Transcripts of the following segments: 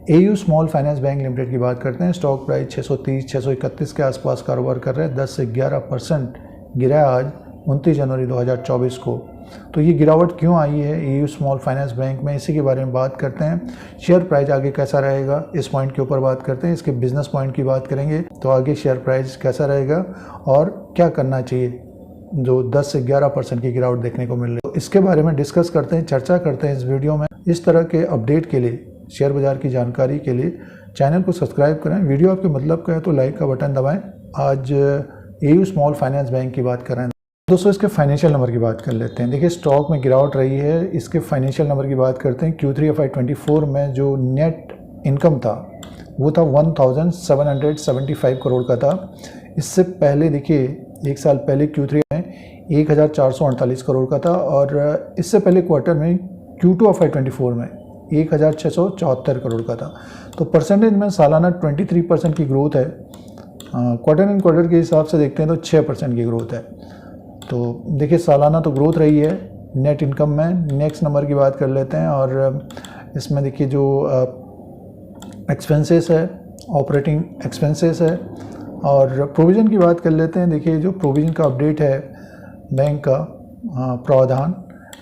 AU small finance bank limited की बात करते हैं। स्टॉक प्राइस 630 631 के आसपास कारोबार कर रहे हैं। 10 से 11% गिरा आज 29 जनवरी 2024 को। तो ये गिरावट क्यों आई है एयू स्मॉल फाइनेंस बैंक में, इसी के बारे में बात करते हैं। शेयर प्राइस आगे कैसा रहेगा इस पॉइंट के ऊपर बात करते हैं। इसके बिजनेस पॉइंट की बात करेंगे तो आगे शेयर प्राइस कैसा रहेगा और क्या करना चाहिए जो 10 से 11% की गिरावट देखने को मिल रही है, तो इसके बारे में डिस्कस करते हैं, चर्चा करते हैं इस वीडियो में। इस तरह के अपडेट के लिए, शेयर बाजार की जानकारी के लिए चैनल को सब्सक्राइब करें। वीडियो आपके मतलब का है तो लाइक का बटन दबाएं। आज एयू स्मॉल फाइनेंस बैंक की बात कर रहे हैं दोस्तों। इसके फाइनेंशियल नंबर की बात कर लेते हैं। देखिए स्टॉक में गिरावट रही है, इसके फाइनेंशियल नंबर की बात करते हैं। Q3 FY24 में जो नेट इनकम था वो था 1775 करोड़ का था। इससे पहले देखिए एक साल पहले Q3 में 1448 करोड़ का था और इससे पहले क्वार्टर में Q2 FY24 में 1674 करोड़ का था। तो परसेंटेज में सालाना 23% की ग्रोथ है। क्वार्टर एंड क्वार्टर के हिसाब से देखते हैं तो 6% की ग्रोथ है। तो देखिए सालाना तो ग्रोथ रही है नेट इनकम में। नेक्स्ट नंबर की बात कर लेते हैं और इसमें देखिए जो एक्सपेंसेस है, ऑपरेटिंग एक्सपेंसेस है और प्रोविज़न की बात कर लेते हैं। देखिए जो प्रोविज़न का अपडेट है बैंक का प्रावधान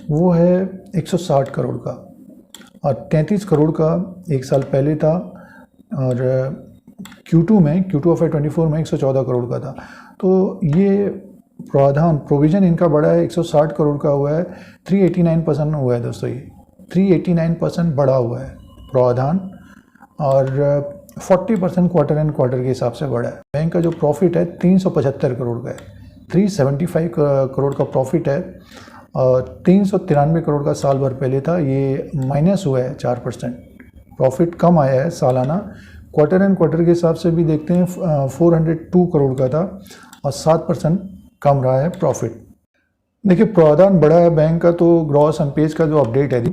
वो है 160 करोड़ का और 33 करोड़ का एक साल पहले था और Q2 FY24 में 114 करोड़ का था। तो ये प्रावधान प्रोविज़न इनका बढ़ा है, 160 करोड़ का हुआ है, 389% हुआ है दोस्तों। ये 389% बढ़ा हुआ है प्रावधान और 40% क्वार्टर एंड क्वार्टर के हिसाब से बढ़ा है। बैंक का जो प्रॉफिट है 375 करोड़ का है, 375 करोड़ का प्रॉफिट है और 393 करोड़ का साल भर पहले था। ये माइनस हुआ है 4%, प्रॉफिट कम आया है सालाना। क्वार्टर एंड क्वार्टर के हिसाब से भी देखते हैं 402 करोड़ का था और 7% कम रहा है प्रॉफिट। देखिए प्रावधान बढ़ा है बैंक का, तो ग्रॉस एनपीए का जो अपडेट है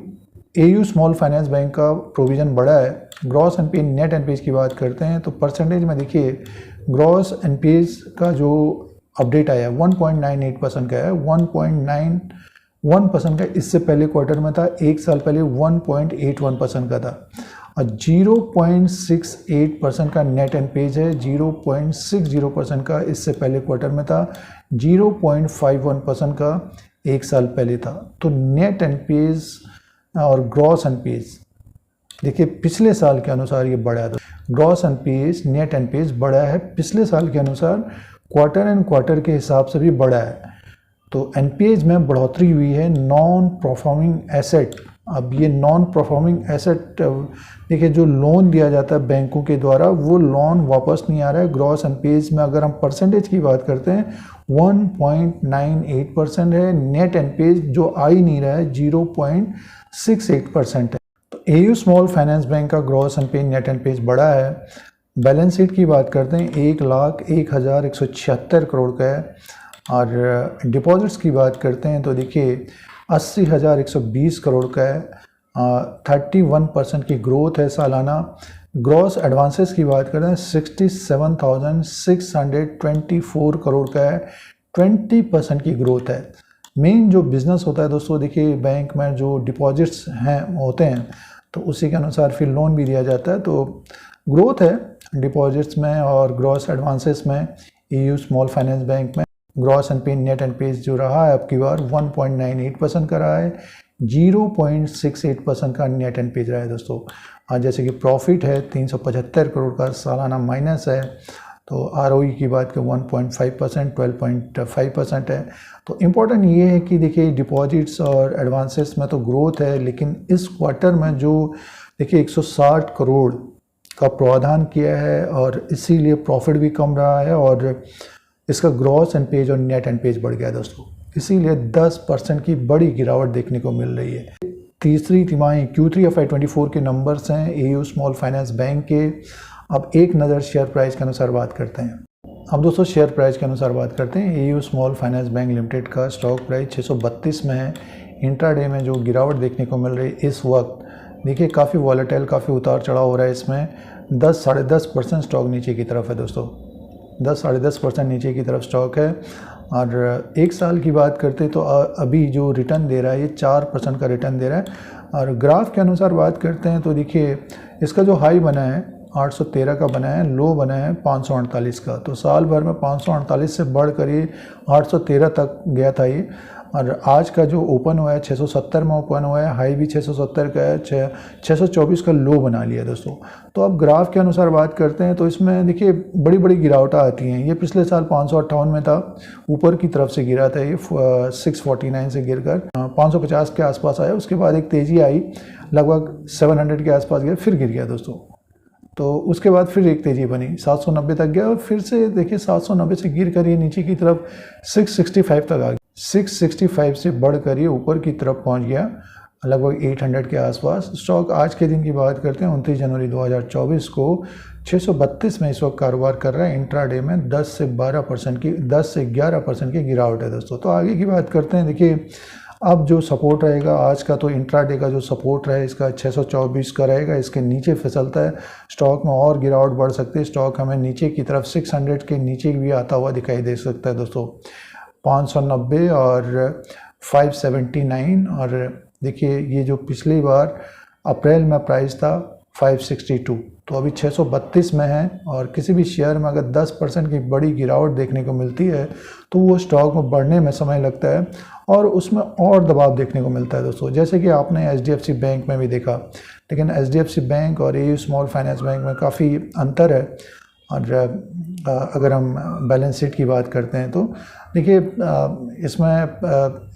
एयू स्मॉल फाइनेंस बैंक का प्रोविज़न बढ़ा है। ग्रॉस एनपीए नेट एनपीए की बात करते हैं तो परसेंटेज में देखिए ग्रॉस एनपीए का जो अपडेट आया 1.98% का है, 1.91% का इससे पहले क्वार्टर में था। एक साल पहले 1.81% का था और 0.68% का नेट एनपीए है। 0.60% का इससे पहले क्वार्टर में था, 0.51% का एक साल पहले था। तो नेट एनपीए और ग्रॉस एनपीए देखिए पिछले साल के अनुसार ये बढ़ा है। ग्रॉस एनपीए नेट एनपीए बढ़ा है पिछले साल के अनुसार, क्वार्टर एंड क्वार्टर के हिसाब से भी बढ़ा है। तो एनपीए में बढ़ोतरी हुई है। नॉन परफॉर्मिंग एसेट, अब ये नॉन परफॉर्मिंग एसेट देखिए जो लोन दिया जाता है बैंकों के द्वारा वो लोन वापस नहीं आ रहा है। ग्रॉस एनपीए में अगर हम परसेंटेज की बात करते हैं 1.98% है। नेट एनपीए जो आ ही नहीं रहा है 0.68% है। तो एयू स्मॉल फाइनेंस बैंक का ग्रॉस एनपीए नेट एनपीए बढ़ा है। बैलेंस शीट की बात करते हैं 1,01,176 करोड़ का है और डिपॉजिट्स की बात करते हैं तो देखिए 80,120 करोड़ का है। 31% की ग्रोथ है सालाना। ग्रॉस एडवांसेस की बात करते हैं 67,624 करोड़ का है, 20% की ग्रोथ है। मेन जो बिज़नेस होता है दोस्तों देखिए बैंक में जो डिपॉजिट्स हैं होते हैं तो उसी के अनुसार फिर लोन भी दिया जाता है। तो ग्रोथ है डिपॉजिट्स में और ग्रॉस एडवांसेस में एयू स्मॉल फाइनेंस बैंक में। ग्रॉस एनपीए नेट एनपीए जो रहा है अब की बार 1.98% का रहा है, 0.68% का नेट एनपीए रहा है दोस्तों। आज जैसे कि प्रॉफिट है 375 करोड़ का सालाना माइनस है। तो आरओई की बात करें 1.5%, 12.5% है। तो इम्पोर्टेंट ये है कि देखिए डिपॉजिट्स और एडवांसेस में तो ग्रोथ है, लेकिन इस क्वार्टर में जो देखिए 160 करोड़ का प्रावधान किया है और इसीलिए प्रॉफिट भी कम रहा है और इसका ग्रॉस एनपीए और नेट एनपीए बढ़ गया है दोस्तों। इसीलिए 10% की बड़ी गिरावट देखने को मिल रही है। तीसरी तिमाही Q3 FY24 के नंबर्स हैं एयू स्मॉल फाइनेंस बैंक के। अब एक नज़र शेयर प्राइस के अनुसार बात करते हैं। अब दोस्तों शेयर प्राइस के अनुसार बात करते हैं। AU small finance bank limited का स्टॉक प्राइस 632 में है। इंट्राडे में जो गिरावट देखने को मिल रही है इस वक्त देखिए काफ़ी वॉलेटाइल, काफ़ी उतार चढ़ाव हो रहा है। इसमें 10-10.5% स्टॉक नीचे की तरफ है दोस्तों, 10-10.5% नीचे की तरफ स्टॉक है और एक साल की बात करते तो अभी जो रिटर्न दे रहा है ये 4% का रिटर्न दे रहा है। और ग्राफ के अनुसार बात करते हैं तो देखिए इसका जो हाई बना है 813 का बना है, लो बना है 548 का। तो साल भर में 548 से बढ़कर ये 813 तक गया था ये। और आज का जो ओपन हुआ है 670 में ओपन हुआ है, हाई भी 670 का है, 624 का लो बना लिया दोस्तों। तो अब ग्राफ के अनुसार बात करते हैं तो इसमें देखिए बड़ी बड़ी गिरावटें आती हैं। ये पिछले साल 558 में था, ऊपर की तरफ से गिरा था ये 649 से गिरकर 550 के आसपास आया। उसके बाद एक तेज़ी आई, लगभग 700 के आसपास गया, फिर गिर गया दोस्तों। तो उसके बाद फिर एक तेज़ी बनी, 790 तक गया और फिर से देखिए 790 से गिर कर ये नीचे की तरफ 665 तक आ गया। 665 से बढ़कर ये ऊपर की तरफ पहुंच गया लगभग 800 के आसपास। स्टॉक आज के दिन की बात करते हैं 29 जनवरी 2024 को 632 में इस वक्त कारोबार कर रहा है। इंट्राडे में 10 से 11% की गिरावट है दोस्तों। तो आगे की बात करते हैं, देखिए अब जो सपोर्ट रहेगा आज का, तो इंट्राडे का जो सपोर्ट रहे इसका 624 का रहेगा। इसके नीचे फिसलता है स्टॉक में और गिरावट बढ़ सकती है। स्टॉक हमें नीचे की तरफ 600 के नीचे भी आता हुआ दिखाई दे सकता है दोस्तों, 590 और 579। और देखिए ये जो पिछली बार अप्रैल में प्राइस था 562, तो अभी 632 में है। और किसी भी शेयर में अगर 10% की बड़ी गिरावट देखने को मिलती है तो वो स्टॉक में बढ़ने में समय लगता है और उसमें और दबाव देखने को मिलता है दोस्तों। जैसे कि आपने HDFC बैंक में भी देखा, लेकिन HDFC बैंक और AU स्मॉल फाइनेंस बैंक में काफ़ी अंतर है। और अगर हम बैलेंस शीट की बात करते हैं तो देखिए इसमें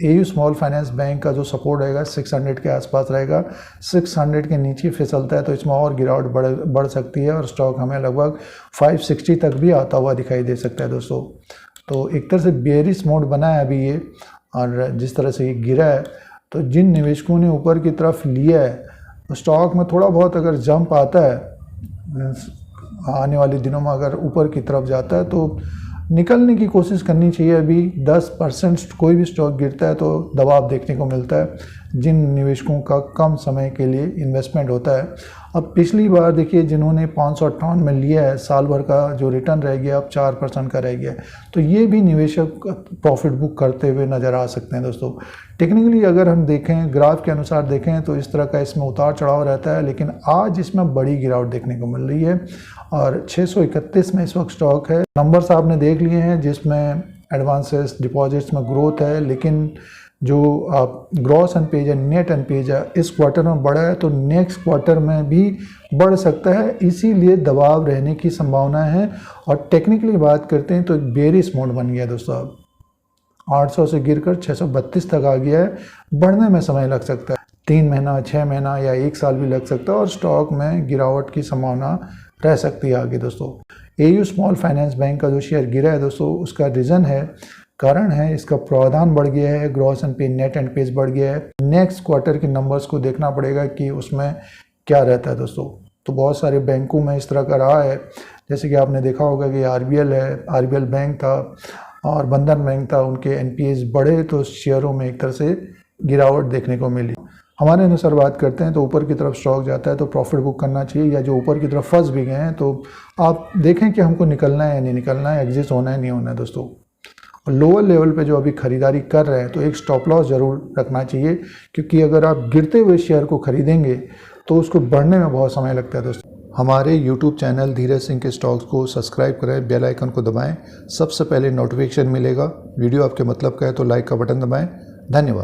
AU स्मॉल फाइनेंस बैंक का जो सपोर्ट रहेगा 600 के आसपास रहेगा। 600 के नीचे फिसलता है तो इसमें और गिरावट बढ़ सकती है और स्टॉक हमें लगभग 560 तक भी आता हुआ दिखाई दे सकता है दोस्तों। तो एक तरह से बेयरिश मोड बना है अभी ये, और जिस तरह से ये गिरा है तो जिन निवेशकों ने ऊपर की तरफ लिया है तो स्टॉक में थोड़ा बहुत अगर जंप आता है, आने वाले दिनों में अगर ऊपर की तरफ जाता है तो निकलने की कोशिश करनी चाहिए। अभी 10% कोई भी स्टॉक गिरता है तो दबाव देखने को मिलता है जिन निवेशकों का कम समय के लिए इन्वेस्टमेंट होता है। अब पिछली बार देखिए जिन्होंने 558 में लिया है, साल भर का जो रिटर्न रह गया अब 4% का रह गया, तो ये भी निवेशक प्रॉफिट बुक करते हुए नज़र आ सकते हैं दोस्तों। टेक्निकली अगर हम देखें, ग्राफ के अनुसार देखें तो इस तरह का इसमें उतार चढ़ाव रहता है, लेकिन आज इसमें बड़ी गिरावट देखने को मिल रही है और 631 में इस वक्त स्टॉक है। नंबर्स आपने देख लिए हैं जिसमें एडवांसेस डिपॉजिट्स में ग्रोथ है, लेकिन जो ग्रॉस एनपीए है, नेट एनपीए है, इस क्वार्टर में बढ़ा है तो नेक्स्ट क्वार्टर में भी बढ़ सकता है, इसीलिए दबाव रहने की संभावना है। और टेक्निकली बात करते हैं तो एक बेयरिश मोड बन गया दोस्तों। अब 800 से गिरकर 632 तक आ गया है, बढ़ने में समय लग सकता है, 3 महीना 6 महीना या 1 साल भी लग सकता है और स्टॉक में गिरावट की संभावना रह सकती है आगे दोस्तों। AU स्मॉल फाइनेंस बैंक का जो शेयर गिरा है दोस्तों, उसका रीज़न है, कारण है, इसका प्रावधान बढ़ गया है, ग्रॉस एनपीए नेट एनपीए बढ़ गया है। नेक्स्ट क्वार्टर के नंबर्स को देखना पड़ेगा कि उसमें क्या रहता है दोस्तों। तो बहुत सारे बैंकों में इस तरह का रहा है, जैसे कि आपने देखा होगा कि RBL है, RBL बैंक था और बंधन बैंक था, उनके एनपीएस बढ़े तो शेयरों में एक तरह से गिरावट देखने को मिली। हमारे अनुसार बात करते हैं तो ऊपर की तरफ स्टॉक जाता है तो प्रॉफिट बुक करना चाहिए, या जो ऊपर की तरफ फंस भी गए हैं तो आप देखें कि हमको निकलना है या नहीं निकलना है, एग्जिट होना है नहीं होना है दोस्तों। और लोअर लेवल पे जो अभी खरीदारी कर रहे हैं तो एक स्टॉप लॉस ज़रूर रखना चाहिए, क्योंकि अगर आप गिरते हुए शेयर को खरीदेंगे तो उसको बढ़ने में बहुत समय लगता है दोस्तों। हमारे YouTube चैनल धीरज सिंह के स्टॉक्स को सब्सक्राइब करें, बेल आइकन को दबाएं, सबसे पहले नोटिफिकेशन मिलेगा। वीडियो आपके मतलब का है तो लाइक का बटन दबाएं। धन्यवाद।